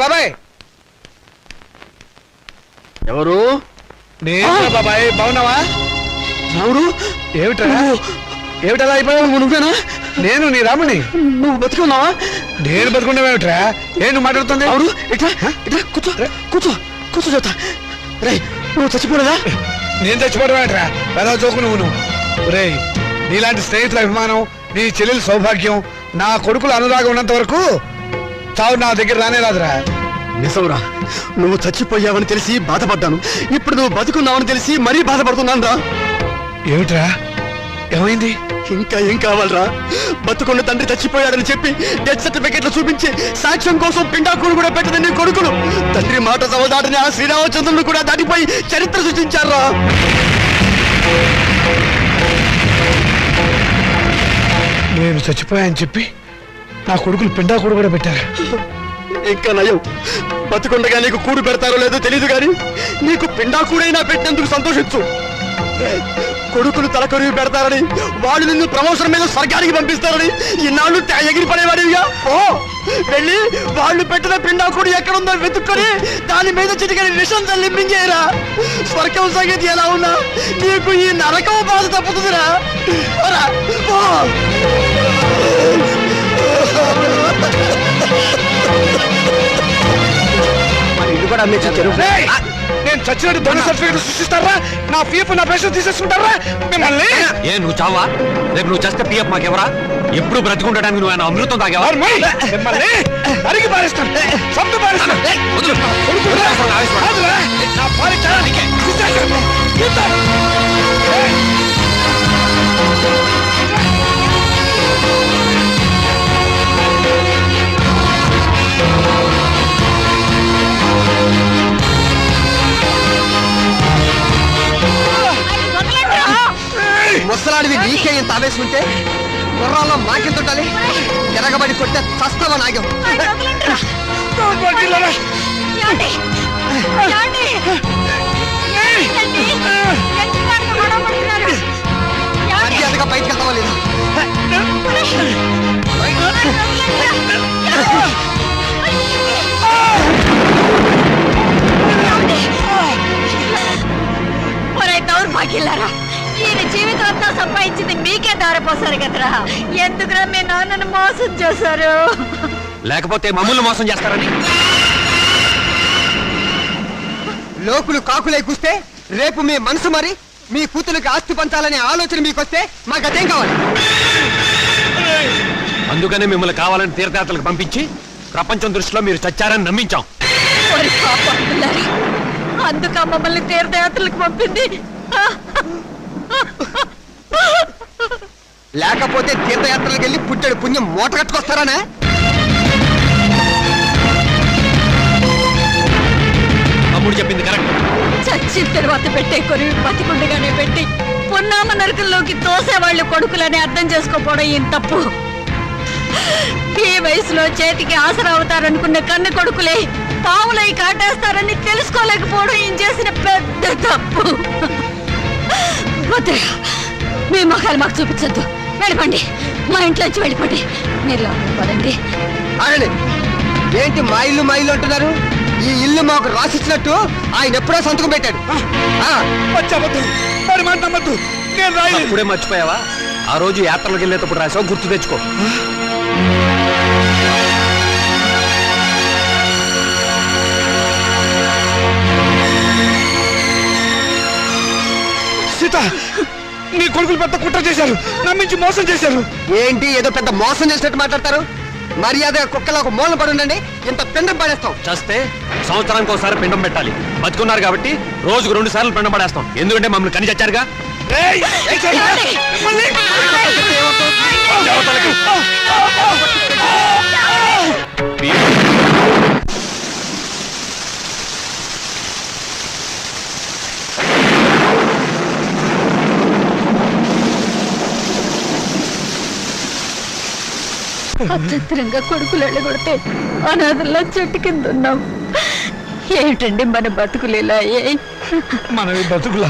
బాబాయ్ ఎవరు? నేను బాబాయ్. బాగున్నావా? రాముడు, ఏమిటలా అయిపోయావు? నువ్వేనా? నేను నీ రాముని. నువ్వు బతుకున్నావా? నేను బతుకున్నావేమిట్రా? నువ్వు మాట్లాడుతుంది? అవును, ఇట్లా ఇట్లా కూర్చో కూర్చో కూర్చో చెప్తా. రే, నువ్వు చచ్చిపోలేదా? నేను చచ్చిపోవడమేట్రా? పెద్ద చోకు నువ్వు. రే, నీలాంటి స్నేహితుల అభిమానం, నీ చెల్లెల సౌభాగ్యం, నా కొడుకుల అనురాగం ఉన్నంత వరకు చావు నా దగ్గర రానే రాదురా. నిజంరా, నువ్వు చచ్చిపోయావని తెలిసి బాధపడ్డాను. ఇప్పుడు నువ్వు బతుకున్నావని తెలిసి మరీ బాధపడుతున్నాను రా. ఏమిట్రా, ఏమైంది? ఇంకా ఏం కావాలరా? బతుకున్న తండ్రి చచ్చిపోయాడని చెప్పి డెత్ సర్టిఫికెట్లు చూపించి సాక్ష్యం కోసం పిండాకుడు కూడా పెట్టదని నీ కొడుకులు తండ్రి మాట సవదాటని ఆ శ్రీరామచంద్రుని కూడా దాటిపోయి చరిత్ర సృష్టించారా. నేను చచ్చిపోయాని చెప్పి నా కొడుకులు పిండాకుడు కూడా పెట్టారు. ఇంకా నయం, బతుకుండగా నీకు కూడు పెడతారో లేదో తెలియదు కానీ నీకు పిండాకుడైనా పెట్టినందుకు సంతోషించు. కొడుకులు తలకొరివి పెడతారని, వాళ్ళు నిన్ను ప్రమోషన్ మీద స్వర్గానికి పంపిస్తారని ఇన్నాళ్ళు ఎగిరి పడేవాడివిగా. ఓ వెళ్ళి వాళ్ళు పెట్టిన పిండాకుడు ఎక్కడుందో వెతుక్కొని దాని మీద చిటికని విషం చల్లింపించేయరా. స్వర్గం సంగతి ఎలా ఉన్నా నీకు ఈ నరకం బాధ తప్పుతుందిరా. ఇది కూడా నేను చచ్చినట్టు దొంగ సర్టిఫికెట్ సృష్టిస్తారా? నా పీఎఫ్ నా పెన్షన్ తీసేసుకుంటారా మిమ్మల్ని? నువ్వు చావా? రేపు నువ్వు చేస్తే పీఎఫ్ మాకెవరా? ఎప్పుడు బ్రతికుండడానికి నువ్వు ఆయన అమృతం తాగేవా? మిమ్మల్ని అడిగి పారేస్తాను, సొంత పారేస్తాను. ముసలాడివి నీకే ఇంత ఆవేశుంటే గుర్రాల్లో మాకెంత ఉండాలి? ఎరగబడి కొట్టే చస్తావా నాగం? మర్యాదగా బయటకు వెళ్తావా లేదా? దౌర్భాగ్యులారా, ఈయన జీవితం అంతా సంపాదించింది మీకే దారిపోసారు కదరా. ఎందుకురా మీ నాన్నను మోసం చేశారు? లేకపోతే మమ్మల్ని మోసం చేస్తారని. లోకులు కాకులై కూస్తే రేపు మీ మనసు మరి మీ కూతురికి ఆస్తి పంచాలనే ఆలోచన మీకొస్తే మాకు అదేం కావాలి? అందుకనే మిమ్మల్ని కావాలని తీర్థయాత్రలకు పంపించి ప్రపంచం దృష్టిలో మీరు చచ్చారని నమ్మించాం. అందుక మమ్మల్ని తీర్థయాత్రలకు పంపింది. లేకపోతే తీర్థయాత్రలకు వెళ్ళి పుట్టాడు పుణ్యం మూట కట్టుకొస్తారానే? అమ్ముడు చెప్పింది కరెక్ట్. చచ్చిన తర్వాత పెట్టే కొరివి బతికుండగానే పెట్టి పున్నామ నరకంలోకి తోసేవాళ్ళు కొడుకులని అర్థం చేసుకోపోవడం ఏం తప్పు. ఈ వయసులో చేతికి ఆసరా అవుతారనుకున్న కన్న కొడుకులే పావులై కాటేస్తారని తెలుసుకోలేకపోవడం ఏం చేసిన పెద్ద తప్పు. మీ మొఖాలు మాకు చూపించద్దు, వెళ్ళిపోండి. మా ఇంట్లోంచి వెళ్ళిపోండి. మీరు పదండి. ఏంటి మా ఇల్లు మా ఇల్లు అంటున్నారు? ఈ ఇల్లు మాకు రాసిచ్చినట్టు ఆయన ఎప్పుడో సంతకం పెట్టాడు. ఇప్పుడే మర్చిపోయావా? ఆ రోజు యాత్రలకు వెళ్ళేటప్పుడు రాసావు, గుర్తు తెచ్చుకో. సీత, నీ కొడుకులు పెద్ద కుట్ర చేశారు, నమ్మించి మోసం చేశారు. ఏంటి ఏదో పెద్ద మోసం చేసినట్టు మాట్లాడతారు? మర్యాదగా కుక్కలా ఒక మూలం పడి ఉండండి. ఇంత పిండం పడేస్తాం. చేస్తే సంవత్సరానికి ఒకసారి పిండం పెట్టాలి. బతుకున్నారు కాబట్టి రోజుకు 2 సార్లు పిండం పడేస్తాం. ఎందుకంటే మమ్మల్ని కని చచ్చారుగా. అత్యంతరంగా కొడుకులు వెళ్ళగొడితే అనాథల్లా చెట్టు కింద ఉన్నాం. ఏమిటండి మన బతుకులేలా? మనవి బతుకులా?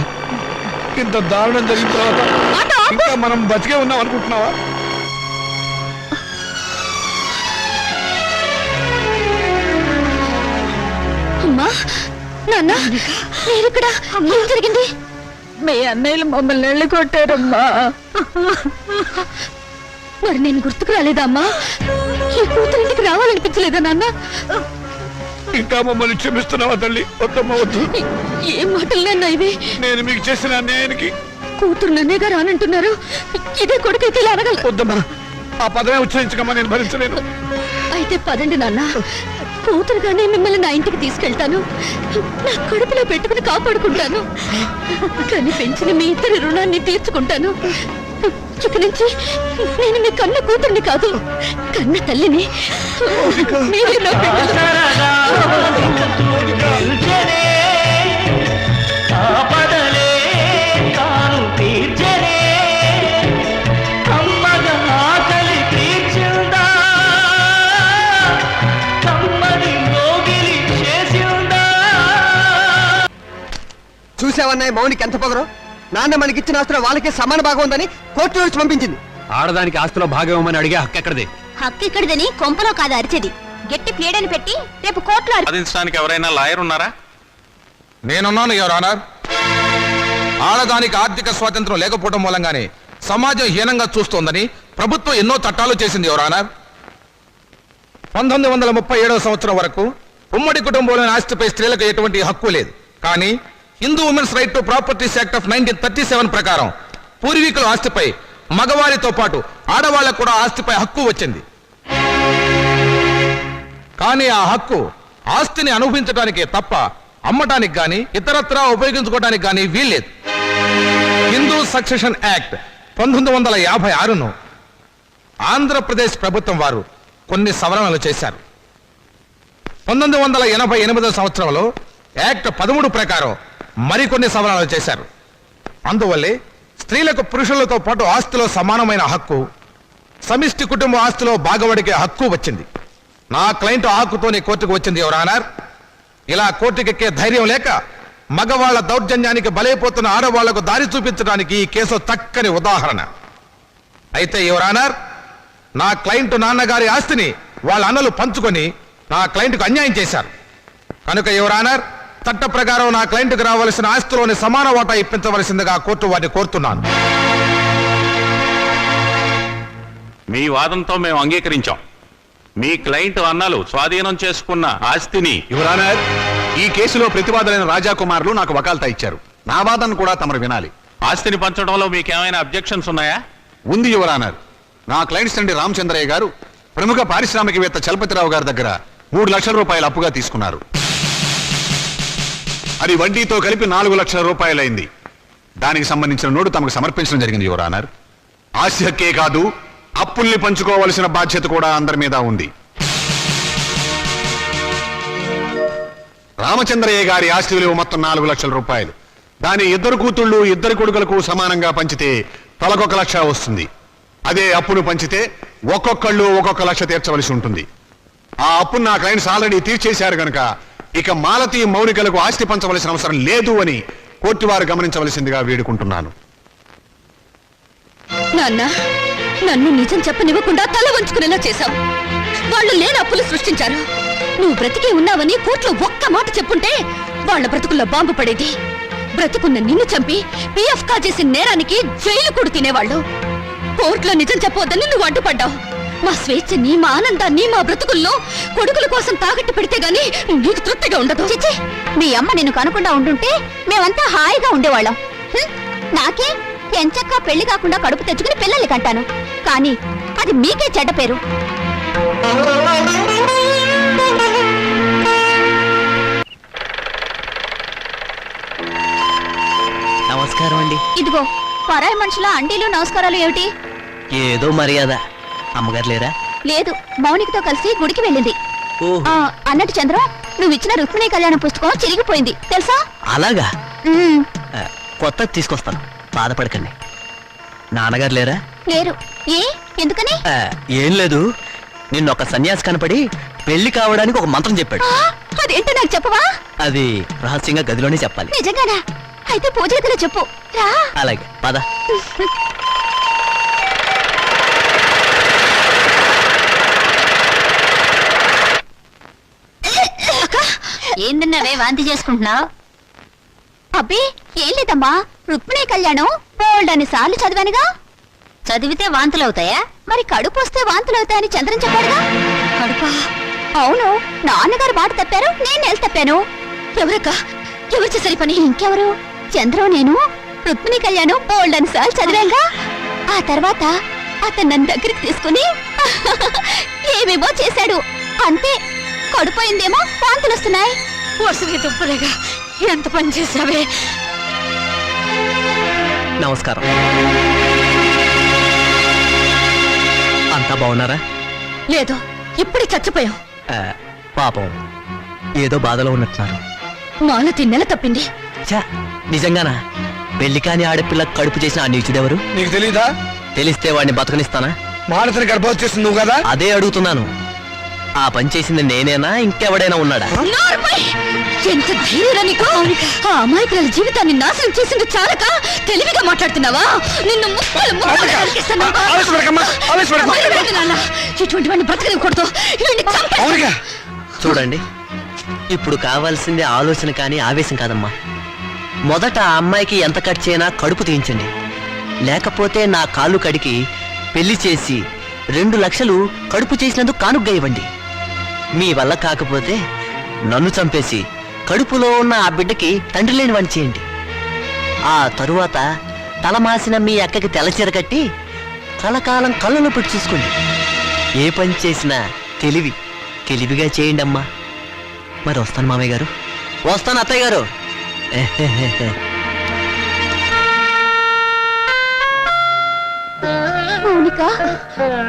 ఇంత దారుణం జరిగిన తర్వాత ఇంకా మనం బతికే ఉన్నాం అనుకుంటున్నావా? అమ్మా నాన్న మీరిక్కడ ఏం జరిగింది? మీ అన్నయ్యలు మమ్మల్ని వెళ్ళి కొట్టారమ్మా. మరి నేను గుర్తుకు రాలేదా అమ్మా? ఈ కూతురింటికి రావాలనిపించలేదా నాన్న? ఇంకా మమ్మల్ని క్షమిస్తున్నావా తల్లి? వద్దమ్మా వద్దు. ఏం మాటలన్నా ఇవి? నేను మీకు చేసిన అన్యాయానికి కూతురు నన్నేగా రానంటున్నారు. ఇదే కొడుకైతే ఇలా అనగల. వద్దమ్మా, ఆ పదమే ఉచ్చరించకమ్మా, నేను భరించలేను. అయితే పదండి నాన్న, కూతురుగానే మిమ్మల్ని నా ఇంటికి తీసుకెళ్తాను. నా కడుపులో పెట్టుకుని కాపాడుకుంటాను. కానీ పెంచిన మీ ఇద్దరి రుణాన్ని తీర్చుకుంటాను. ఇక నుంచి నేను మీ కన్న కూతుర్ని కాదు, కన్న తల్లిని. మీరే నా బిడ్డలు. చూసావన్నాయి మౌనికి ఎంత పొగరు. నాన్న మనకిచ్చిన ఆస్తులు వాళ్ళకే సమాన భాగం ఉందని కోర్టు నుంచి పంపించింది. ఆడదానికి ఆస్తిలో భాగం ఇవ్వమని అడిగే హక్కు ఎక్కడిది? హక్కు ఇక్కడిదని కొంపలో కాదు అరిచేది. గట్టి ప్లేడని పెట్టి రేపు కోర్టులో వాదించడానికి ఎవరైనా లాయర్ ఉన్నారా? నేనున్నాను యువర్ ఆనర్. ఆడదానికి ఆర్థిక స్వాతంత్రం లేకపోవడం మూలంగానే సమాజం హీనంగా చూస్తోందని ప్రభుత్వం ఎన్నో చట్టాలు చేసింది యువర్ ఆనర్. 1937 సంవత్సరం వరకు ఉమ్మడి కుటుంబంలోని ఆస్తిపై స్త్రీలకు ఎటువంటి హక్కు లేదు. కానీ Hindu women's right to properties act of 1937 ప్రకారం పూర్వీకుల ఆస్తిపై మగవారితో పాటు ఆడవాళ్లకు కూడా ఆస్తిపై హక్కు వచ్చింది. కానీ ఆ హక్కు ఆస్తిని అనుభవించడానికే తప్ప అమ్మటానికి గాని ఇతరత్రా ఉపయోగించుకోవడానికి గాని వీల్లేదు. హిందూ సక్సెషన్ యాక్ట్ 1956ను ఆంధ్రప్రదేశ్ ప్రభుత్వం వారు కొన్ని సవరణలు చేశారు. 1988 సంవత్సరంలో యాక్ట్ 13 ప్రకారం మరికొన్ని సవరణలు చేశారు. అందువల్లే స్త్రీలకు పురుషులతో పాటు ఆస్తిలో సమానమైన హక్కు, సమిష్టి కుటుంబ ఆస్తిలో భాగవడికే హక్కు వచ్చింది. నా క్లయింట్ ఆ హక్కుతోనే కోర్టుకు వచ్చింది యువర్ ఆనర్. ఇలా కోర్టుకెక్కే ధైర్యం లేక మగవాళ్ల దౌర్జన్యానికి బలైపోతున్న ఆడవాళ్లకు దారి చూపించడానికి ఈ కేసు చక్కని ఉదాహరణ. అయితే యువర్ ఆనర్, నా క్లయింట్ నాన్నగారి ఆస్తిని వాళ్ళ అన్నలు పంచుకొని నా క్లయింట్కు అన్యాయం చేశారు. కనుక యువర్ ఆనర్, చట్ట ప్రకారం నా క్లయింట్కు రావాల్సిన ఆస్తిలోని సమాన వాటా ఇప్పించవలసిందిగా కోర్టు వారిని కోరుతున్నాను. మీ వాదంతో మేము అంగీకరించాం. మీ క్లయింట్ అన్నలు స్వాధీనం చేసుకున్న ఆస్తిని యువర్ ఆనర్, ఈ కేసులో ప్రతివాదులైన రాజాకుమారులు నాకు వకాల్తా ఇచ్చారు. నా వాదన కూడా తమరు వినాలి. ఆస్తిని పంచడంలో మీకేమైనా అబ్జెక్షన్స్ ఉన్నాయా? ఉంది యువర్ ఆనర్. నా క్లయింట్స్ తండ్రి రామచంద్రయ్య గారు ప్రముఖ పారిశ్రామికవేత్త చలపతిరావు గారి దగ్గర 3 లక్షల రూపాయలు అప్పుగా తీసుకున్నారు. అది వడ్డీతో కలిపి 4 లక్షల రూపాయలైంది. దానికి సంబంధించిన నోటు తమకు సమర్పించడం జరిగింది యువర్ ఆనర్. ఆస్తి హక్కే కాదు, అప్పుల్ని పంచుకోవలసిన బాధ్యత కూడా అందరి మీద ఉంది. రామచంద్రయ్య గారి ఆస్తి విలువ మొత్తం 4 లక్షల రూపాయలు. దాని 2 కూతుళ్ళు 2 కొడుకులకు సమానంగా పంచితే తలకొక 1 లక్ష వస్తుంది. అదే అప్పును పంచితే ఒక్కొక్కళ్ళు 1 లక్ష తీర్చవలసి ఉంటుంది. ఆ అప్పును నా క్లయింట్స్ ఆల్రెడీ తీర్చేశారు గనక ఇక మాలతి మౌనికలకు ఆస్తి పంచవలసిన అవసరం లేదు అని కోర్టు వారు గమనించవలసిందిగా వేడుకుంటున్నాను. నాన్న, నన్ను నిజం చెప్పనివ్వకుండా తల వంచుకునేలా చేశావు. వాళ్ళు లేని అప్పులు సృష్టించారు. నువ్వు బ్రతికే ఉన్నావని కోర్టులో ఒక్క మాట చెప్పుంటే వాళ్ళ బ్రతుకుల్లో బాంబు పడేది. బ్రతుకున్న నిన్ను చంపి పిఎఫ్ కాజేసిన నేరానికి జైలు కూడా తినేవాళ్ళు. కోర్టులో నిజం చెప్పవద్దని నువ్వు అడ్డుపడ్డావు. మా స్వేచ్ఛని, మా ఆనందాన్ని, మా బ్రతుకుల్లో కొడుకుల కోసం తాకట్టు పెడితే గాని నీకు తృప్తిగా ఉండదు. చిచ్చి, మీ అమ్మ నిన్ను కనకుండా ఉండుంటే మేమంతా హాయిగా ఉండేవాళ్ళం. నాకే ఎంచక్కా పెళ్లి కాకుండా కడుపు తెచ్చుకుని పిల్లల్ని కంటాను. కానీ అది మీకే చెడ్డ పేరు. నమస్కారం అండి. ఇదిగో పరాయి మనుషుల అండీలు నమస్కారాలు ఏమిటి? ఏదో మర్యాద. అమ్మగారు లేరా? లేదు, మౌనికతో కలిసి గుడికి వెళ్ళింది. ఓహో. అన్నట్టు చంద్రం, నువ్వు ఇచ్చిన రుక్మిణి కళ్యాణ పుస్తకం చిరిగిపోయింది తెలుసా? అలాగా? కొత్త తీసుకొస్తాను, బాధపడకండి. నాన్నగారు లేరా? లేరు. ఏ, ఎందుకని? ఏం లేదు, నిన్న ఒక సన్యాసి కనపడి పెళ్లి కావడానికి ఒక మంత్రం చెప్పాడు. అదేంటో నాకు చెప్పవా? అది రహస్యంగా గదిలోనే చెప్పాలి. నిజంగానా? అయితే పూజ గదిలో చెప్పు. రా. అలాగే, పద. ఏందన్నావే వాంతి చేసుకుంటున్నావు? అబ్బే ఏం లేదమ్మా, రుక్మిణి కళ్యాణం బోల్డని సార్లు చదివానుగా. చదివితే వాంతులు అవుతాయా? మరి కడుపు వస్తే వాంతులు అవుతాయని చంద్రం చెప్పాడుగా. కడుపా? అవును, నాన్నగారు మాట తప్పారు, నేను నెల తప్పాను. ఎవరక్క, ఎవరు చేసరి పని? ఇంకెవరు, చంద్రం నేను రుక్మిణి కళ్యాణం బోల్డని సార్లు చదివాంగా. ఆ తర్వాత అతను నన్ను దగ్గరికి తీసుకుని ఏమేమో చేశాడు. అంతే, కడుపోయిందేమో వాంతులు వస్తున్నాయి. వరుసగా తుప్పలేగా ఎంత పని చేసావే. నమస్కారం. అంతా బాగున్నారా? లేదు, ఇప్పుడే చచ్చిపోయాం. ఆ, పాపం ఏదో బాధలో ఉన్నట్టున్నారు. మాలతి నెల తప్పింది. ఛా, నిజంగానా? పెళ్లి కాని ఆడపిల్ల కడుపు చేసిన ఆ నీచుడెవరు? నీకు తెలీదా? తెలిస్తే వాడిని బతకనిస్తానా? మానసిని గర్భవతి చేస్తుంది నువ్వు కదా? అదే అడుగుతున్నాను. ఆ పని చేసింది నేనేనా, ఇంకెవడైనా ఉన్నాడా? నోర్మై! ఎంత ధైర్యం నీకు! ఆ అమాయకుల జీవితాన్ని నాశనం చేసింది చాలక తెలివిగా మాట్లాడుతున్నావా? నిన్ను ముక్కలు ముక్కలు నరికేస్తాను. వదిలిపెట్టు నాన్న. ఇటువంటి వాడిని బ్రతకనివ్వకూడదు. వీడిని చంపేస్తాను. అవునుగా. చూడండి, ఇప్పుడు కావాల్సింది ఆలోచన కానీ ఆవేశం కాదమ్మా. మొదట ఆ అమ్మాయికి ఎంత ఖర్చైనా కడుపు తీయించండి. లేకపోతే నా కాళ్ళు కడికి పెళ్లి చేసి 2 లక్షలు కడుపు చేసినందుకు కానుగ్గా ఇవ్వండి. మీ వల్ల కాకపోతే నన్ను చంపేసి కడుపులో ఉన్న ఆ బిడ్డకి తండ్రి లేని వాడిని చేయండి. ఆ తరువాత తలమాసిన మీ అక్కకి తెల్లచీర కట్టి కలకాలం కళ్ళలో పెట్టి చూసుకోండి. ఏ పని చేసినా తెలివిగా చేయండి అమ్మా. మరి వస్తాను మామయ్య గారు. వస్తాను అత్తయ్య గారు. మౌనిక,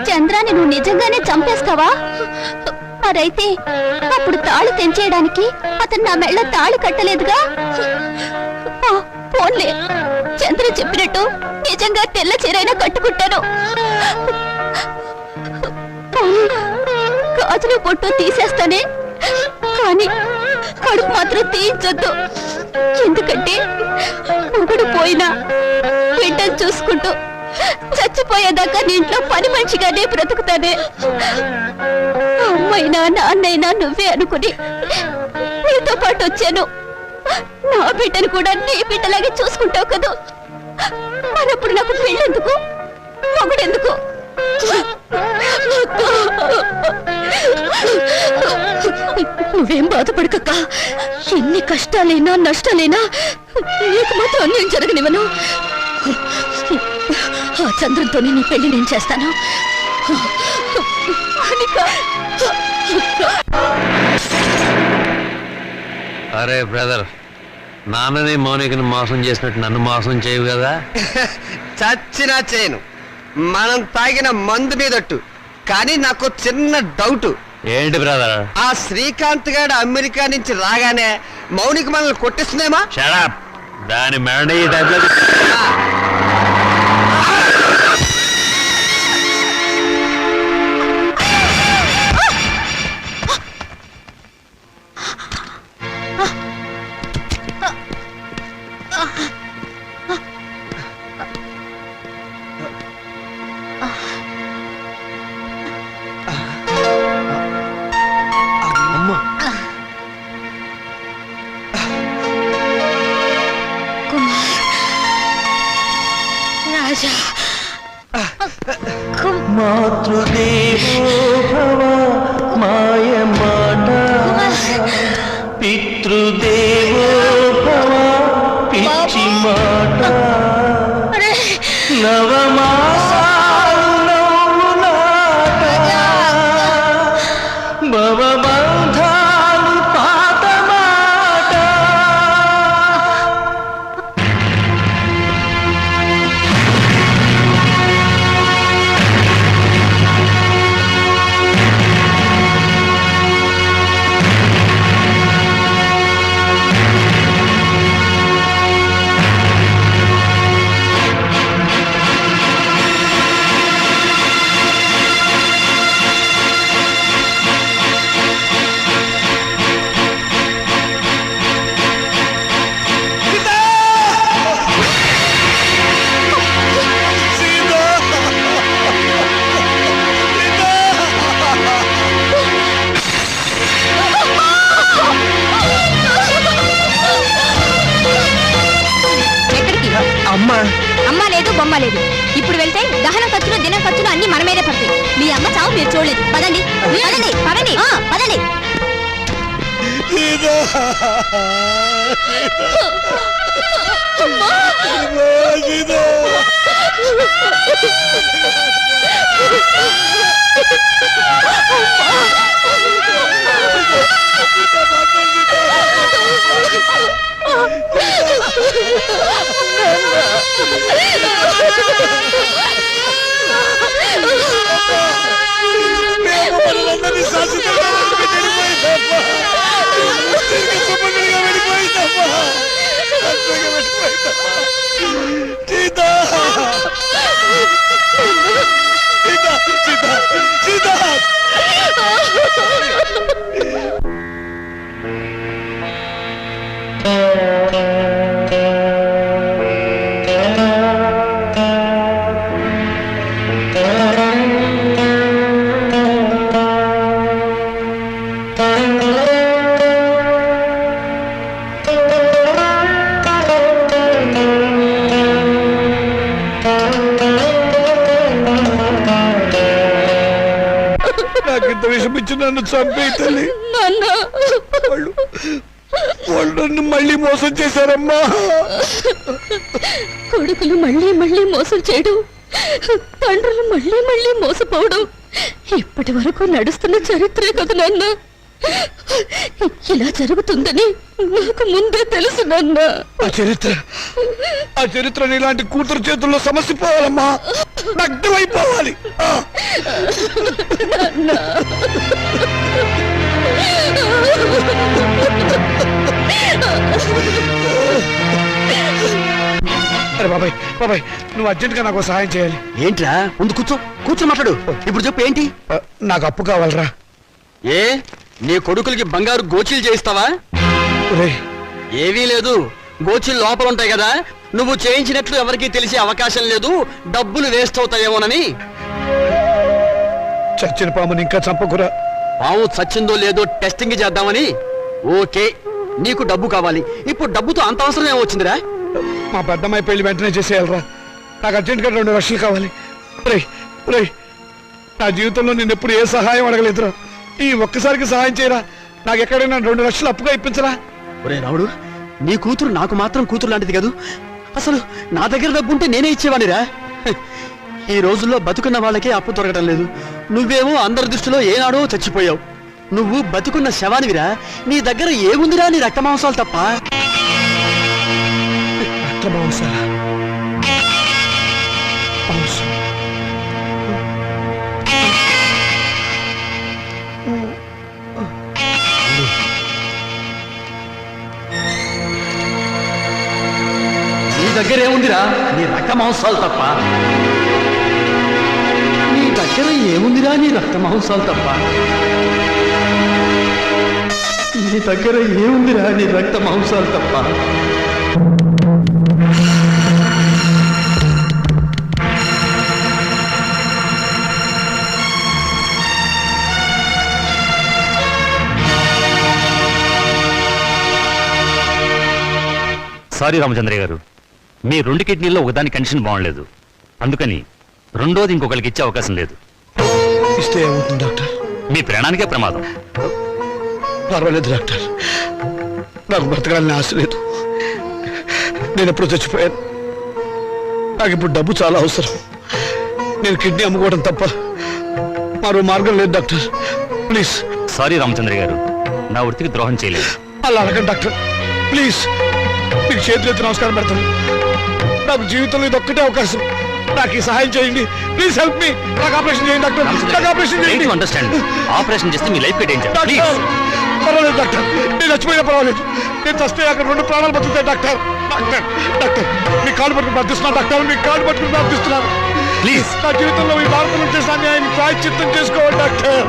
చంద్రాన్ని నువ్వు నిజంగానే చంపేస్తావా? మరైతే అప్పుడు తాళి తెంచేయడానికి అతను నా మెళ్ళ తాళి కట్టలేదుగా. ఆ, పోన్లే, చంద్ర చెప్పినట్టు నిజంగా తెల్ల చీరైనా కట్టుకుంటాను. పోనీ, గాజులు పొట్టు తీసేస్తానే, కానీ కడుపు మాత్రం తీయించొద్దు. ఎందుకంటే మొగుడు పోయినా బిడ్డను చూసుకుంటూ చచ్చిపోయేదాకా నీ ఇంట్లో పని మనిషిగానే బ్రతుకుతానే. అమ్మైనా నాన్నైనా నువ్వే అనుకుని నీతో పాటు వచ్చాను. నా బిడ్డను కూడా నీ బిడ్డలాగే చూసుకుంటావు కదా. మరప్పుడు నాకు పెళ్ళెందుకు, మొగుడెందుకు? నువ్వేం బాధపడకక్క. ఎన్ని కష్టాలైనా నష్టాలైనా నీకు మాత్రం అన్యాయం జరగనివ్వను. ఆ చంద్రంతోనే నీ పెళ్లి నేను చేస్తాను. అరే బ్రదర్, నాన్నని మౌనికని మోసం చేసినట్టు నన్ను మోసం చేయవు కదా? చచ్చినా చేయను. మనం తాగిన మందు మీదట్టు. కానీ నాకు చిన్న డౌట్. ఏంటి బ్రదర్? ఆ శ్రీకాంత్ గారు అమెరికా నుంచి రాగానే మౌనిక మనల్ని కొట్టిస్తుందేమా? షడప్. దాని మెడ ఈ టైప్లో రాజా, మాతృదేవో భవ మాయ మాట, పితృదేవో భవ పిచ్చి మాట, నవమాసాలు నవ్వు నాట, భవబంధాలు పాత మాట. పర్వాలేదు. ఇప్పుడు వెళ్తే దహన ఖర్చులు దిన ఖర్చులు అన్ని మన మీదే పడతాయి. మీ అమ్మ చావు మీరు చూడలేదు. పదండి పదండి పదండి పదండి. నాకింత విషమిచ్చి నన్ను చంపే తల్లి. వాళ్ళు నన్ను మళ్ళీ మోసం చేశారమ్మా. కొడుకులు మళ్ళీ మళ్ళీ మోసం చేయడం, తండ్రులు మళ్ళీ మళ్ళీ మోసపోవడం ఇప్పటి వరకు నడుస్తున్న చరిత్రే కదా నాన్న. ఇలా జరుగుతుందని నాకు ముందే తెలుసు నాన్న. ఆ చరిత్ర ఇలాంటి కూతురు చేతుల్లో సమస్య పోవాలమ్మా. నగ్నమైపోవాలి. అరే బాబాయ్ బాబాయ్, నువ్వు అర్జెంట్ గా నాకు సహాయం చేయాలి. ఏంట్రా? ముందు కూర్చో మాట్లాడు. ఇప్పుడు చెప్పు ఏంటి? నాకు అప్పు కావాలరా. ఏ నీ కొడుకులకి బంగారు గోచీలు చేయిస్తావా? ఏవీ లేదు, గోచీలు లోపల ఉంటాయి కదా. నువ్వు చేయించినట్లు ఎవరికీ తెలిసే అవకాశం లేదు. డబ్బులు వేస్ట్ అవుతాయేమోనని. చచ్చిన పాముని ఇంకా చంపకురా. పాము చచ్చిందో లేదో టెస్టింగ్ చేద్దామని. ఓకే, నీకు డబ్బు కావాలి. ఇప్పుడు డబ్బుతో అంత అవసరం ఏమొచ్చిందిరా? మా పెద్దమ్మాయి పెళ్లి వెంటనే చేసేయాలరా. నాకు అర్జెంట్ గా 2 లక్షలు కావాలి. నా జీవితంలో నేను ఎప్పుడు ఏ సహాయం అడగలేదురా. ఈ ఒక్కసారికి సహాయం చేయరా. నాకు ఎక్కడైనా 2 లక్షలు అప్పుగా ఇప్పించరా. ఒరే రావుడు, నీ కూతురు నాకు మాత్రం కూతురు లాంటిది కాదు. అసలు నా దగ్గర డబ్బు ఉంటే నేనే ఇచ్చేవాడిరా. ఈ రోజుల్లో బతుకున్న వాళ్ళకే అప్పు దొరకటం లేదు. నువ్వేమో అందరి దృష్టిలో ఏనాడో చచ్చిపోయావు. నువ్వు బతుకున్న శవానివిరా. నీ దగ్గర ఏముందిరా? నీ రక్త మాంసాలు తప్ప. నీ దగ్గర ఏముందిరా? నీ రక్త మాంసాలు తప్ప. నీ దగ్గర ఏముందిరా? నీ రక్త మాంసాలు తప్ప. నీ దగ్గర ఏముందిరా? నీ రక్త మాంసాలు తప్ప. సారీ రామచంద్రయ్య గారు, మీ 2 కిడ్నీల్లో ఒకదాని కండిషన్ బాగుండలేదు. అందుకని రెండోది ఇంకొకరికి ఇచ్చే అవకాశం లేదు. ఇస్తే ఏమవుతుంది డాక్టర్? మీ ప్రాణానికే ప్రమాదం. పర్వాలేదు డాక్టర్, నాకు బ్రతకాలని ఆశ లేదు. నేను ఎప్పుడు చచ్చిపోయాను. నాకు ఇప్పుడు డబ్బు చాలా అవసరం. నేను కిడ్నీ అమ్ముకోవడం తప్ప మరో మార్గం లేదు డాక్టర్. ప్లీజ్. సారీ రామచంద్రయ్య గారు, నా వృత్తికి ద్రోహం చేయలేదు. అలా అడగండి డాక్టర్, ప్లీజ్. మీకు చేతులెత్తి నమస్కారం పెడతాను. నాకు జీవితంలో ఇది ఒక్కటే అవకాశం. నాకు ఈ సహాయం చేయండి. Please help me. నాకు ఆపరేషన్ చేయండి డాక్టర్. నాకు ఆపరేషన్ చేయండి. అండర్స్టాండ్. ఆపరేషన్ చేస్తే మీ లైఫ్ డేంజర్. డాక్టర్ పర్వాలేదు డాక్టర్, నేను చచ్చిపోయినా పర్వాలేదు. నేను చస్తే అక్కడ 2 ప్రాణాలు బతుకుతాయి డాక్టర్. డాక్టర్ డాక్టర్ మీ కాళ్ళు పట్టుకుని ప్రార్థిస్తున్నాను డాక్టర్. మీ కాళ్ళు పట్టుకుని ప్రార్థిస్తున్నాను. ప్లీజ్. నా జీవితంలో ఈ భారతంలో చేసిన అన్యాయాన్ని ప్రాయశ్చిత్తం చేసుకోవాలి డాక్టర్.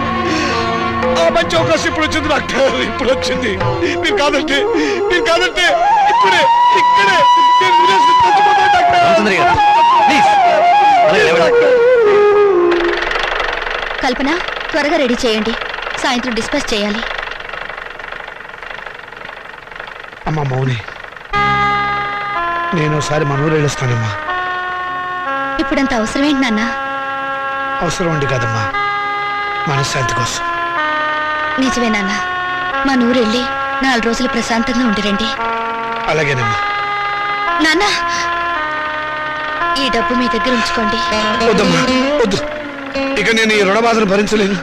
ఆ మంచి అవకాశం ఇప్పుడు వచ్చింది డాక్టర్. ఇప్పుడు వచ్చింది. మీరు కాదంటే ఇక్కడే నేను విదేశీ చచ్చిపోతాను డాక్టర్. రామచంద్రయ్య గారు, ప్లీజ్. కల్పన, త్వరగా రెడీ చేయండి. సాయంత్రం డిస్పాచ్ చేయాలి. అమ్మా మౌని, నేను ఒకసారి మనూరు వెళ్ళొస్తానమ్మా. ఇప్పుడంత అవసరమేంటి నాన్న? అవసరం ఉండి కాదమ్మా, మనశ్శాంతి కోసం. నిజమే నాన్న, మా నూరెళ్ళి 4 రోజులు ప్రశాంతంగా ఉండిరండి. అలాగేనమ్మా. నాన్న, ఈ డబ్బు మీ దగ్గర ఉంచుకోండి. వద్దమ్మా, వద్దు. ఇక నేను ఈ రుణ బాధను భరించలేను.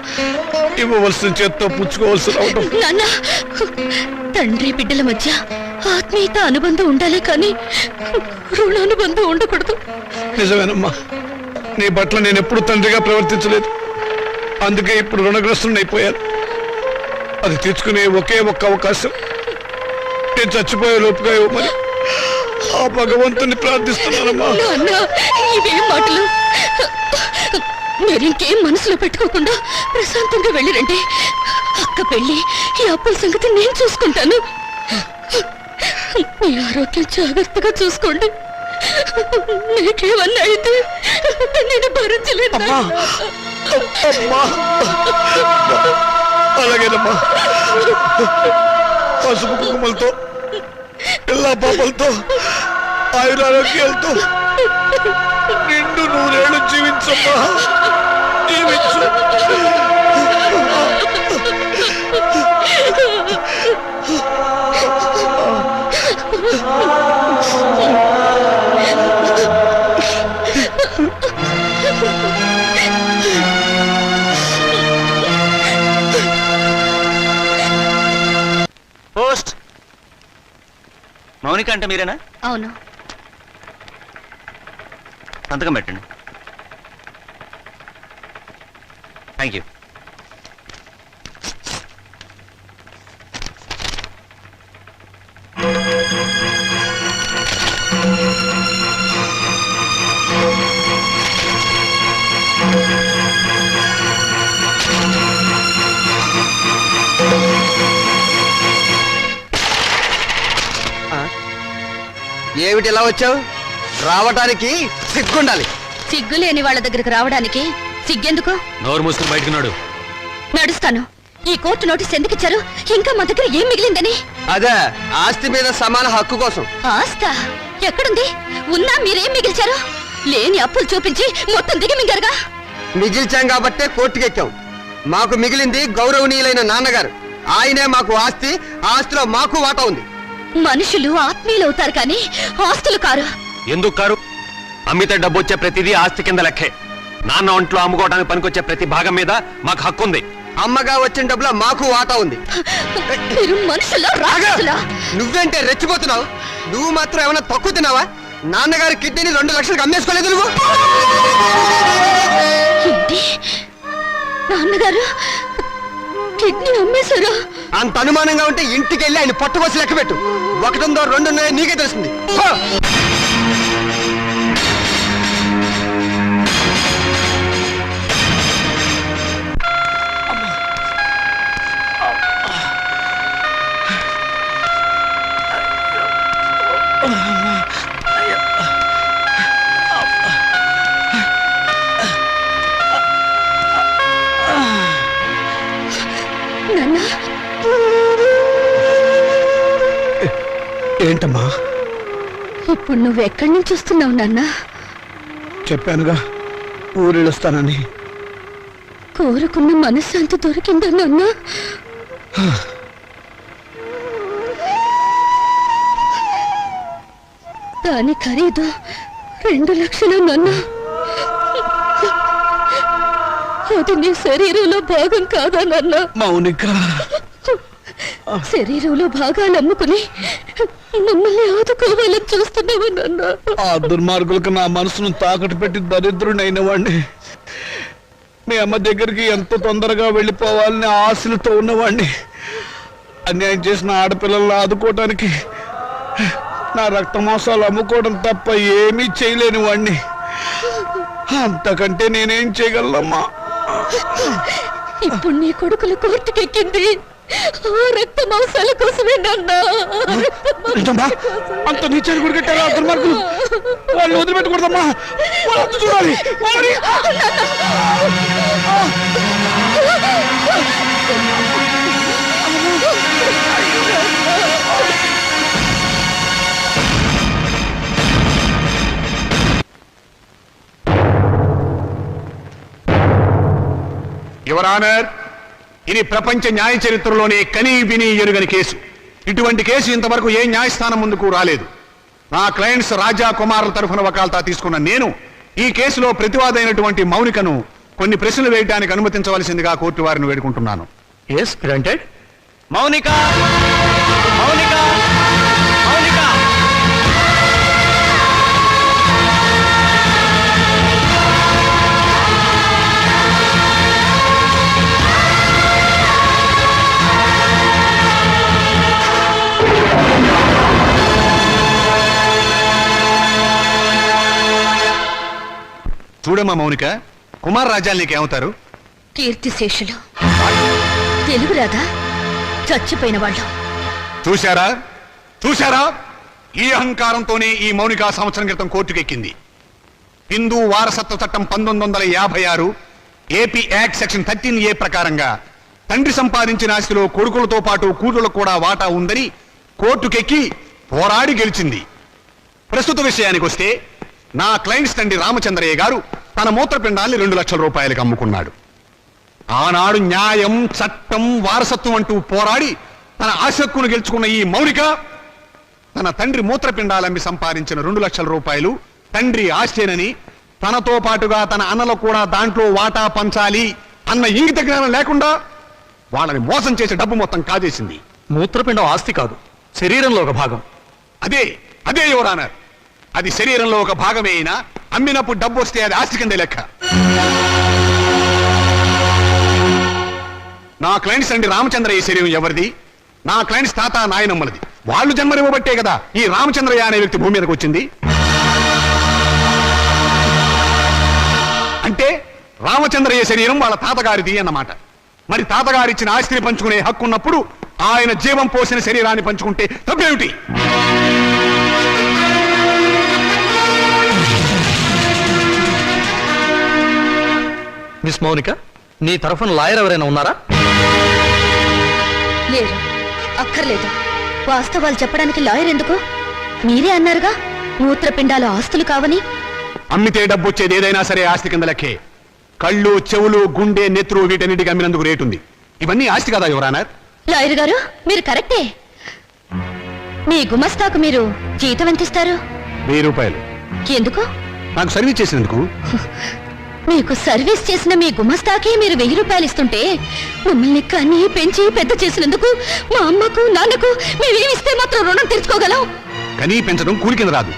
ఇవ్వవలసిన చేత్తో పుచ్చుకోవాల్సి రావటం. నాన్న, తండ్రి బిడ్డల మధ్య ఆత్మీయత అనుబంధం ఉండాలి కానీ రుణానుబంధం ఉండకూడదు. నిజమేనమ్మా, నీ పట్ల నేను ఎప్పుడు తండ్రిగా ప్రవర్తించలేదు. అందుకే ఇప్పుడు రుణగ్రస్తుని అయిపోయాను. అది తీర్చుకునే ఒకే ఒక్క అవకాశం నేను చచ్చిపోయే లోపుగా ఇవ్వమని ఆ భగవంతుని ప్రార్థిస్తున్నానమ్మా. నాన్న, ఇవేం మాటలు? మీరింకేం మనసులో పెట్టుకోకుండా ప్రశాంతంగా వెళ్ళిరండి. అక్క పెళ్లి, ఈ అప్పుల సంగతి నేను చూసుకుంటాను. మీ ఆరోగ్యం జాగ్రత్తగా చూసుకోండి. నీకేమన్నా అయితే నేను భరించలేదు. అమ్మా, అలాగేనమ్మా. పసుపు కుంకుమలతో, పిల్ల పాపలతో, ఆయురారోగ్యాలతో నిండు 100 ఏళ్ళు జీవించమ్మా, జీవించు. పోస్ట్. మౌనిక అంటే మీరేనా? అవును. సంతకం పెట్టండి. Thank you. ఏమిటి ఇలా వచ్చావు? రావటానికి సిగ్గుండాలి. సిగ్గు లేని వాళ్ళ దగ్గరకు రావడానికి సిగ్గెందుకు? నోరు మూసుకుని బయటకున్నాడు. నడుస్తాను. ఈ కోర్టు నోటీస్ ఎందుకు ఇచ్చారు? ఇంకా మా దగ్గర ఏం మిగిలిందని? అదే, ఆస్తి మీద సమాన హక్కు కోసం. ఆస్తా ఎక్కడుంది? ఉన్నా మీరేం మిగిల్చారు? లేని అప్పులు చూపించి మొత్తం దిగి మింగారుగా. మిగిల్చాం కాబట్టే కోర్టుకెక్కాం. మాకు మిగిలింది గౌరవనీయులైన నాన్నగారు. ఆయనే మాకు ఆస్తి, ఆస్తిలో మాకు వాటా ఉంది. మనుషులు ఆత్మీయులు అవుతారు కానీ ఆస్తులు కారు. ఎందుకు కారు? అమ్మితే డబ్బు వచ్చే ప్రతిదీ ఆస్తి కింద లెక్కే. నాన్న ఒంట్లో అమ్ముకోవడానికి పనికొచ్చే ప్రతి భాగం మీద మాకు హక్కు ఉంది. అమ్మగా వచ్చిన డబ్బులో మాకు వాటా ఉంది. మీరు మనుషులా రాక్షసులా? నువ్వేంటే రెచ్చిపోతున్నావు? నువ్వు మాత్రం ఏమైనా తక్కువ తిన్నావా? నాన్నగారి కిడ్నీని 2 లక్షలకు అమ్మేసుకోలేదు నువ్వు. ఏంటి? నాన్నగారు కిడ్నీ అమ్మేశారా? అంత అనుమానంగా ఉంటే ఇంటికి వెళ్ళి ఆయన పట్టుకోసి లెక్క పెట్టు. 1 ఉందో 2 ఉన్నాయో నీకే తెలుస్తుంది. నాన్న, ఏంటమ్మా? ఇప్పుడు నువ్వు ఎక్కడి నుంచి వస్తున్నావు నాన్న? చెప్పానుగా, ఊరెళ్ళొస్తానని. కోరుకున్న మనశ్శాంతి దొరికిందా నాన్న? దాని ఖరీదు 2 లక్షలు నాన్న. అది నీ శరీరంలో భాగం కాదా నాన్న? మౌనిక, శరీరంలో భాగాలు అమ్ముకుని మమ్మల్ని ఆదుకోవాలని చూస్తున్నావా నాన్న? ఆ దుర్మార్గులకు నా మనసును తాకట్టు పెట్టి దరిద్రుడైన వాడిని. మీ అమ్మ దగ్గరికి ఎంత తొందరగా వెళ్ళిపోవాలని ఆశలతో ఉన్నవాడిని. అన్యాయం చేసిన ఆడపిల్లలను ఆదుకోవటానికి నా రక్త మాంసాలు అమ్ముకోవడం తప్ప ఏమీ చేయలేని వాడిని. అంతకంటే నేనేం చేయగలనమ్మా? ఇప్పుడు నీ కొడుకులు కోర్టుకెక్కింది ఆ రక్త మాంసాల కోసమే నాన్న. అంత నీచాన్ని కూడా కట్టారా దుర్మార్గులు? వాళ్ళు వదిలిపెట్టకూడదమ్మా, వాళ్ళు చూడాలి. యువర్ ఆనర్, ఇది ప్రపంచ న్యాయ చరిత్రలోనే కనీ విని ఎరుగని కేసు. ఇటువంటి కేసు ఇంతవరకు ఏ న్యాయస్థానం ముందుకు రాలేదు. నా క్లయింట్స్ రాజా కుమారుల తరఫున వకాల్తా తీసుకున్న నేను ఈ కేసులో ప్రతివాదైనటువంటి మౌనికను కొన్ని ప్రశ్నలు వేయడానికి అనుమతించవలసిందిగా కోర్టు వారిని వేడుకుంటున్నాను. Yes granted. మౌనిక మౌనిక మౌనిక చూడమ్మా మౌనిక, కుమార్ రాజాలు నీకేమవుతారు? కీర్తిశేషులు. తెలుగు రాదా? చచ్చిపోయిన వాళ్ళు. చూశారా చూశారా, ఈ అహంకారంతోనే ఈ మౌనిక సంవత్సరం క్రితం కోర్టుకెక్కింది. హిందూ వారసత్వ చట్టం 1956 ఏపీ యాక్ట్ సెక్షన్ 13A ప్రకారంగా తండ్రి సంపాదించిన ఆస్తిలో కొడుకులతో పాటు కూతుళ్లకు కూడా వాటా ఉందని కోర్టుకెక్కి పోరాడి గెలిచింది. ప్రస్తుత విషయానికి వస్తే నా క్లయింట్స్ తండ్రి రామచంద్రయ్య గారు తన మూత్రపిండాన్ని 2 లక్షల రూపాయలకు అమ్ముకున్నాడు. ఆనాడు న్యాయం, చట్టం, వారసత్వం అంటూ పోరాడి తన ఆసక్తును గెలుచుకున్న ఈ మౌనిక తన తండ్రి మూత్రపిండాలమ్మి సంపాదించిన 2 లక్షల రూపాయలు తండ్రి ఆస్తేనని, తనతో పాటుగా తన అన్నలకు కూడా దాంట్లో వాటా పంచాలి అన్న ఇంగిత జ్ఞానం లేకుండా వాళ్ళని మోసం చేసే డబ్బు మొత్తం కాజేసింది. మూత్రపిండం ఆస్తి కాదు, శరీరంలో ఒక భాగం. అదే అదే యువర్ ఆనర్, అది శరీరంలో ఒక భాగమే అయినా అమ్మినప్పుడు డబ్బు వస్తే అది ఆస్తి కిందే లెక్క. నా క్లయింట్స్ అండి రామచంద్రయ్య శరీరం ఎవరిది? నా క్లయింట్స్ తాత నాయనమ్మలది. వాళ్ళు జన్మనివ్వబట్టే కదా ఈ రామచంద్రయ్య అనే వ్యక్తి భూమి మీదకి వచ్చింది. అంటే రామచంద్రయ్య శరీరం వాళ్ళ తాతగారిది అన్నమాట. మరి తాతగారిచ్చిన ఆస్తిని పంచుకునే హక్కు ఉన్నప్పుడు ఆయన జీవం పోసిన శరీరాన్ని పంచుకుంటే తప్పేమిటి? మిస్ మౌనిక, నీ తరఫున లాయర్ ఎవరైనా ఉన్నారా? లేరు, అక్కర్లేదు. వాస్తవాలు చెప్పడానికి లాయర్ ఎందుకు? మీరే అన్నారుగా మూత్రపిండాలు ఆస్తులు కావని. అమ్మితే డబ్బు వచ్చేది ఏదైనా సరే ఆస్తి కింద లెక్కే. కళ్ళు, చెవులు, గుండె, నెత్తురు వీటన్నిటికి అమ్మినందుకు రేటు ఉంది. ఇవన్నీ ఆస్తి కదా యువర్ ఆనర్. లాయర్ గారు, మీరు కరెక్టే. మీ గుమస్తాకు మీరు జీతం ఎంత ఇస్తారు? 1000 రూపాయలు. ఎందుకు? నాకు సర్వీస్ చేసినందుకు. మీకు సర్వీస్ చేసిన మీ గుమస్తాకి మీరు 1000 రూపాయలు ఇస్తుంటే మమ్మల్ని కన్ని పెంచి పెద్ద చేసినందుకు మా అమ్మకు నాన్నకు మేమేమిస్తే మాత్రం రుణం తీర్చుకోగలం? కనీ పెంచడం కూలి కింద రాదు.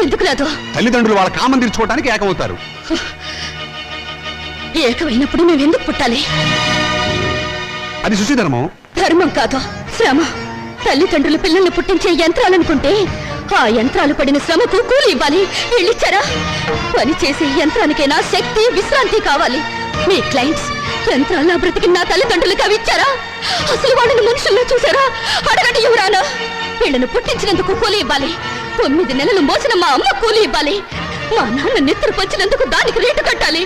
ఎందుకు రాదు? తల్లిదండ్రులు వాళ్ళ కామం తీర్చుకోవడానికి ఏకమవుతారు. ఏకమైనప్పుడు మేమెందుకు పుట్టాలి? అది సుశీధర్మం. ధర్మం కాదు, శ్రమ. తల్లిదండ్రులు పిల్లల్ని పుట్టించే యంత్రాలనుకుంటే ఆ యంత్రాలు పడిన శ్రమకు కూలి ఇవ్వాలి. వీళ్ళిచ్చారా? పని చేసే యంత్రానికైనా శక్తి, విశ్రాంతి కావాలి. మీ క్లయింట్స్ యంత్రాల బ్రతికి నా తల్లిదండ్రులకు అవి ఇచ్చారా? అసలు వాళ్ళని మనుషుల్లో చూసారా? అడగండి యువరానా. వీళ్ళను పుట్టించినందుకు కూలి ఇవ్వాలి. 9 నెలలు మోసిన మా అమ్మ కూలి ఇవ్వాలి. మా నాన్న నెత్తురు పంచినందుకు దానికి రేటు కట్టాలి.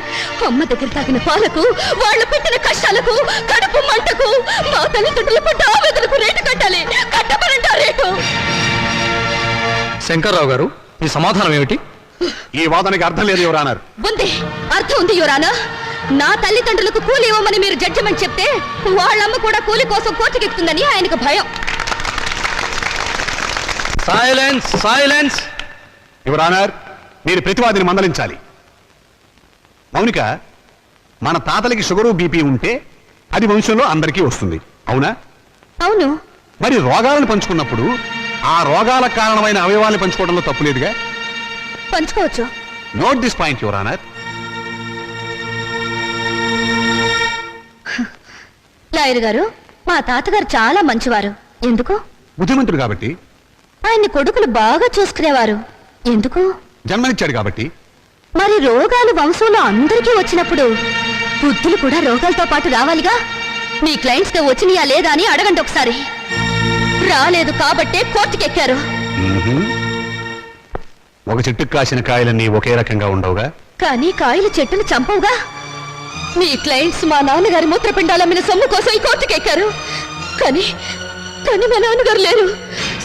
అమ్మ దగ్గర తాగిన పాలకు, వాళ్ళు పెట్టిన కష్టాలకు, కడుపు మంటకు, మా తల్లిదండ్రులు పడ్డ ఆవేదనకు రేటు కట్టాలి. కట్టమనంటా రేటు. శంకర్రావు గారు, మీ సమాధానం ఏమిటి? ఈ వాదనకి అర్థం లేదు యువర్ ఆనర్. ఉంది, అర్థం ఉంది యువరానా. నా తల్లిదండ్రులకు కూలి ఇవ్వమని మీరు జడ్జిమెంట్ చెప్తే వాళ్ళమ్మ కూడా కూలి కోసం కోర్టుకెక్కుతుందని ఆయనకు భయం. Silence, silence. యువర్ ఆనర్, మీరు ప్రతివాదిని మందలించాలి. మౌనిక, మన తాతలకి షుగరు, బీపీ ఉంటే అది వంశంలో అందరికీ వస్తుంది, అవునా? అవును. మరి రోగాలను పంచుకున్నప్పుడు ఆ రోగాలకు కారణమైన అవయవాలను పంచుకోవడంలో తప్పు లేదుగా? పంచుకోవచ్చు. Note this point your honour. Lawyer గారు, మా తాతగారు చాలా మంచివారు. ఎందుకు? బుద్ధిమంతుడు కాబట్టి. ఆయన్ని కొడుకులు బాగా చూసుకునేవారు. ఎందుకు? జన్మనిచ్చాడు కాబట్టి. మరి రోగాలు వంశంలో అందరికీ వచ్చినప్పుడు బుద్ధులు కూడా రోగాలతో పాటు రావాలిగా. మీ క్లయింట్స్ తో వచ్చినాయా లేదా అని అడగండి ఒకసారి. రాలేదు కాబట్టే కోర్టుకెక్కారు. ఒక చెట్టుకు కాసిన కాయలన్నీ ఒకే రకంగా ఉండవుగా. కానీ కాయలు చెట్టును చంపవుగా. మీ క్లయింట్స్ మా నాన్నగారి మూత్రపిండాలమ్మిన సొమ్ము కోసం ఈ కోర్టుకెక్కారు. కానీ కానీ మా నాన్నగారు లేరు.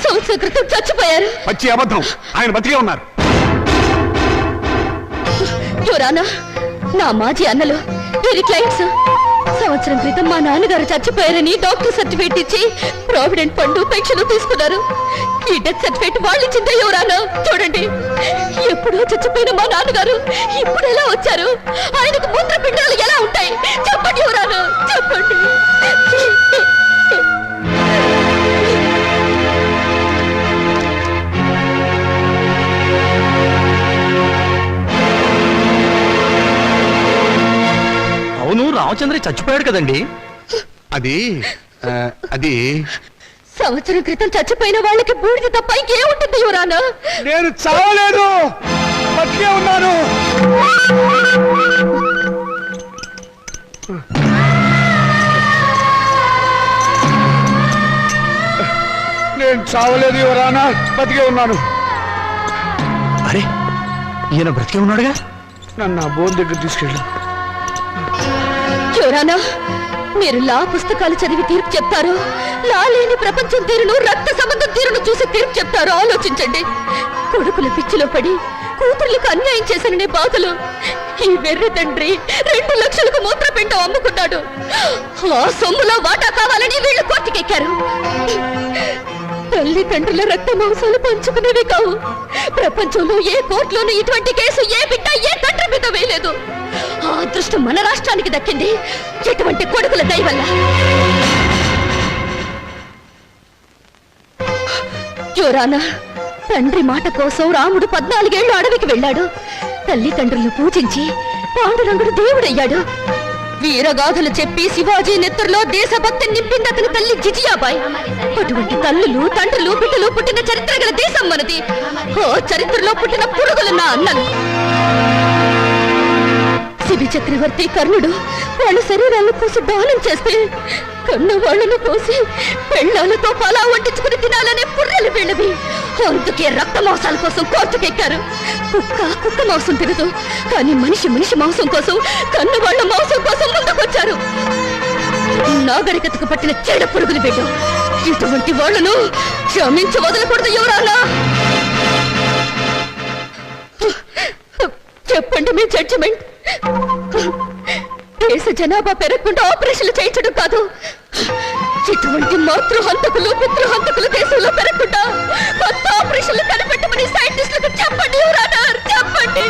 సంవత్సరం క్రితం చచ్చిపోయారు. పచ్చి అబద్ధం. ఆయన బతికే ఉన్నారు. యువరానా, నా మాజీ అన్నలు వీరి క్లయింట్స్ సంవత్సరం క్రితం మా నాన్నగారు చచ్చిపోయారని డాక్టర్ సర్టిఫికేట్ ఇచ్చి ప్రావిడెంట్ ఫండ్ పెన్షన్ తీసుకున్నారు. ఈ డెత్ సర్టిఫికేట్ వాళ్ళు ఇచ్చిందే ఎవరానా చూడండి. ఎప్పుడో చచ్చిపోయిన మా నాన్నగారు ఇప్పుడు ఎలా వచ్చారు? ఆయనకు మూత్రపిండాలు ఎలా ఉంటాయి? చెప్పండి ఎవరానా, చెప్పండి. అవును, రామచంద్ర చచ్చిపోయాడు కదండి. అది సంవత్సరం క్రితం చచ్చిపోయిన వాళ్ళకి బూడిద తప్ప ఇంకేముంటుంది యువరానా? నేను చావలేదు, బతికే ఉన్నాను. నేను చావలేదు యువరానా, బతికే ఉన్నాను. అరే, ఈయన బ్రతికే ఉన్నాడుగా. నన్ను ఆ బోన్ దగ్గర తీసుకెళ్ళు. యువరానా, మీరు లా పుస్తకాలు చదివి తీర్పు చెప్తారు, లా లేని ప్రపంచం తీరును, రక్త సంబంధం తీరును చూసి తీర్పు చెప్తారు. ఆలోచించండి. కొడుకుల పిచ్చిలో పడి కూతుర్లకు అన్యాయం చేశాననే బాధలు ఈ వెర్రి తండ్రి 2 లక్షలకు మూత్రపిండం అమ్ముకున్నాడు. ఆ సొమ్ములో వాటా కావాలని వీళ్ళు కోర్టుకెక్కారు. తల్లిదండ్రుల రక్త మాంసాలు పంచుకునేవి కావు. ప్రపంచంలో ఏ కోర్టులోనూ ఇటువంటి కేసు ఏ బిడ్డ ఏ తండ్రి మీద వేయలేదు. ఆ అదృష్టం మన రాష్ట్రానికి దక్కింది ఎటువంటి కొడుకుల దయ వల్ల. యువరానా, తండ్రి మాట కోసం రాముడు 14 ఏళ్లు అడవికి వెళ్ళాడు. తల్లిదండ్రులను పూజించి పాండురంగుడు దేవుడయ్యాడు. వీరగాథలు చెప్పి శివాజీ నెత్తురులో దేశభక్తి నింపింది అతని తల్లి జిజియాబాయ్. అటువంటి తల్లులు, తండ్రులు, బిడ్డలు పుట్టిన చరిత్ర గల దేశం మనది. ఓ చరిత్రలో పుట్టిన పురుగులు నా అన్నలు. శిబి చక్రవర్తి కర్ణుడు వాళ్ళ శరీరాలను కోసి దానం చేస్తే కన్న వాళ్ళను కోసి పెళ్ళాలతో పలా వండించుకుని తినాలనే పుర్రెలు వీళ్ళవి. అందుకే రక్త మాంసాల కోసం కోర్టుకెక్కారు. కుక్క మాంసం తినదు, కానీ మనిషి మాంసం కోసం, కన్న వాళ్ళ మాంసం కోసం ముందుకొచ్చారు. నాగరికతకు పట్టిన చెడ పురుగులు బిడ్డ. ఇటువంటి వాళ్ళను క్షమించి వదలకూడదు యువరానా. చెప్పండి మీ జడ్జిమెంట్. దేశ జనాభా పెరగకుండా ఆపరేషన్లు చేయించడం కాదు, ఇటువంటి మాతృహంతకులు పితృహంతకులు దేశంలో పెరగకుండా కొత్త ఆపరేషన్లు కనిపెట్టమని సైంటిస్టులకు చెప్పండి యువరానా, చెప్పండి.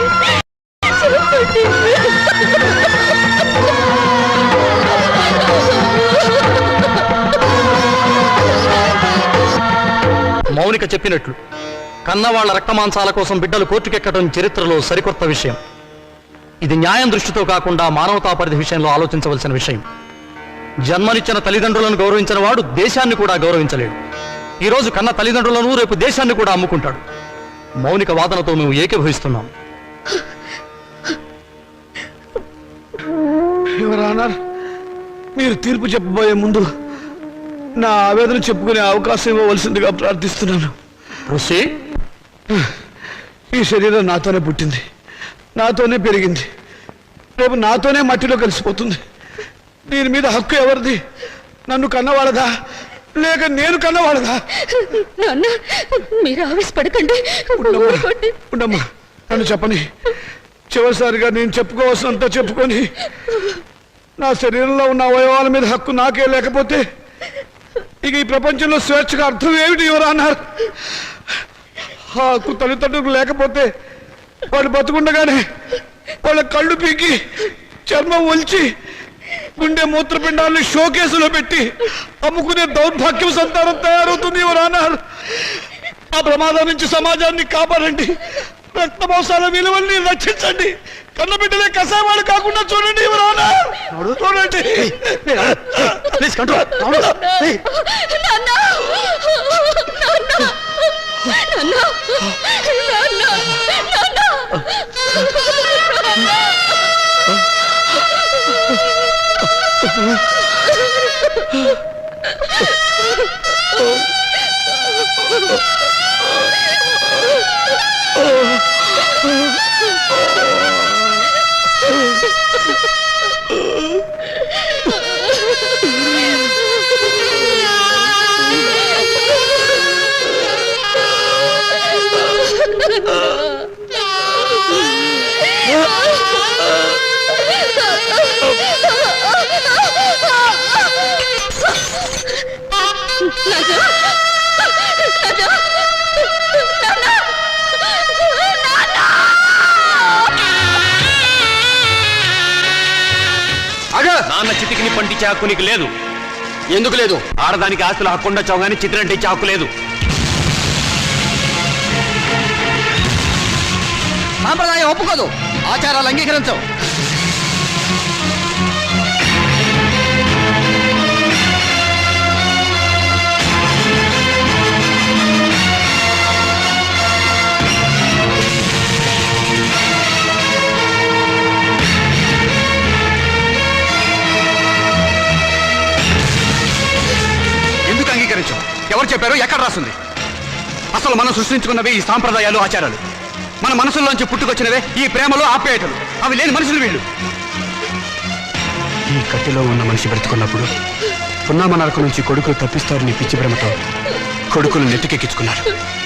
మౌనిక చెప్పినట్లు కన్నవాళ్ల రక్తమాంసాల కోసం బిడ్డలు కోర్టుకెక్కడం చరిత్రలో సరికొత్త విషయం. ఇది న్యాయం దృష్టితో కాకుండా మానవతా పరిధి విషయంలో ఆలోచించవలసిన విషయం. జన్మనిచ్చిన తల్లిదండ్రులను గౌరవించిన వాడు దేశాన్ని కూడా గౌరవించలేడు. ఈ రోజు కన్న తల్లిదండ్రులను రేపు దేశాన్ని కూడా అమ్ముకుంటాడు. మౌనిక వాదనతో మేము ఏకీభవిస్తున్నాం. యువరానర్, మీరు తీర్పు చెప్పబోయే ముందు నా ఆవేదన చెప్పుకునే అవకాశం ఇవ్వవలసిందిగా ప్రార్థిస్తున్నాను. ఈ శరీరం నాతోనే పుట్టింది, నాతోనే పెరిగింది, రేపు నాతోనే మట్టిలో కలిసిపోతుంది. దీని మీద హక్కు ఎవరిది? నన్ను కన్నవాళ్ళదా లేక నేను కన్నవాళ్ళదా? నాన్న, మీరు ఆవేశపడకండి. ఉండమ్మా, నన్ను చెప్పని. చివరిసారిగా నేను చెప్పుకోవాల్సినంత చెప్పుకొని నా శరీరంలో ఉన్న అవయవాల మీద హక్కు నాకే లేకపోతే ఇక ఈ ప్రపంచంలో స్వేచ్ఛగా అర్థం ఏమిటి యువరానర్? ఆ హక్కు తల్లిదండ్రులకు లేకపోతే వాళ్ళు బతుకుండగానే వాళ్ళ కళ్ళు పీకి చర్మం ఒలిచి గుండె మూత్రపిండాలను షోకేసులో పెట్టి అమ్ముకునే దౌర్భాగ్యం సంతానం తయారవుతుంది యువరానర్. ఆ ప్రమాదం నుంచి సమాజాన్ని కాపాడండి. రక్త మాంసాల విలువల్ని రక్షించండి. కన్నబిడ్డలే కసాయవాడు కాకుండా చూడండి యువరానర్, చూడండి. రాజు రాజు! నాన్న! నాన్న! నాన్న చితికిని పండించే హక్కు నీకు లేదు. ఎందుకు లేదు? ఆడదానికి ఆస్తులు హక్కుండా చౌగాని చిత్రంటే ఇచ్చే హక్కు లేదు. సాంప్రదాయం ఒప్పుకోదు, ఆచారాలు అంగీకరించవు. ఎందుకు అంగీకరించు? ఎవరు చెప్పారు? ఎక్కడ రాస్తుంది? అసలు మనం సృష్టించుకున్నవే ఈ సాంప్రదాయాలు, ఆచారాలు. మన మనసుల్లోంచి పుట్టుకొచ్చినవే ఈ ప్రేమలు, ఆప్యాయతలు. అవి లేని మనుషులు వీళ్ళు. ఈ కట్టెలో ఉన్న మనిషి బ్రతుకున్నప్పుడు పున్నామనరకు నుంచి కొడుకులు తప్పిస్తారని పిచ్చి ప్రేమతో కొడుకులు నెత్తికెక్కించుకున్నారు.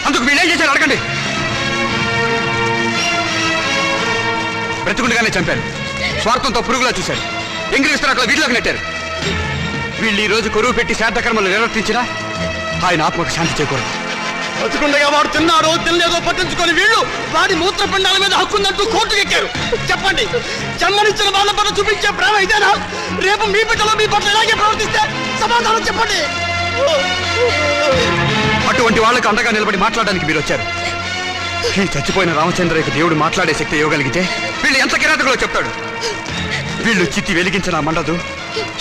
అందుకు వీళ్ళేం చేశారు అడగండి. బ్రతుకుండగానే చంపారు. స్వార్థంతో పురుగులా చూశారు. ఎంగిలి విస్తరాకుల వీధిలోకి నెట్టారు. వీళ్ళు ఈ రోజు కొరువు పెట్టి శ్రాద్ధకర్మలు నిర్వర్తించినా ఆయన ఆత్మకు శాంతి చేకూరదు. బతుకుండగా వాడు తిన్నాడో తినలేదో పట్టించుకొని వీళ్ళు వాడి మూత్రపిండాల మీద హక్కుందంటూ కోర్టుకు ఎక్కారు. చెప్పండి, జన్మనిచ్చిన వాళ్ళ పట్ల చూపించే ప్రేమ ఇదేనా? రేపు మీ బిడ్డలో మీ పట్ల ఇలాగే ప్రవర్తిస్తే సమాధానం చెప్పండి. అటువంటి వాళ్ళకు అండగా నిలబడి మాట్లాడడానికి మీరు వచ్చారు. ఈ చచ్చిపోయిన రామచంద్రయ్యకు దేవుడు మాట్లాడే శక్తి ఇవ్వగలిగితే వీళ్ళు ఎంత కిరాతకులో చెప్తాడు. వీళ్ళు చిత్తి వెలిగించిన మండదు,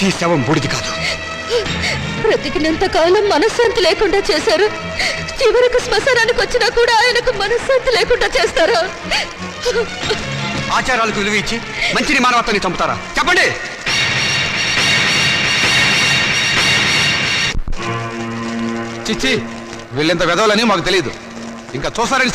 ఈ శవం బూడిది కాదు. బ్రతికినంత కాలం మనశ్శాంతి లేకుండా చేశారు. చివరికి శ్మశానానికి వచ్చినా కూడా ఆయనకు మనశ్శాంతి లేకుండా చేస్తారా? ఆచారాలకు విలువ ఇచ్చి మంచిని మానవత్వాన్ని చంపుతారా? చెప్పండి. చిచ్చి వీళ్ళెంత వెదవలని మాకు తెలియదు. ఇంకా చూసారని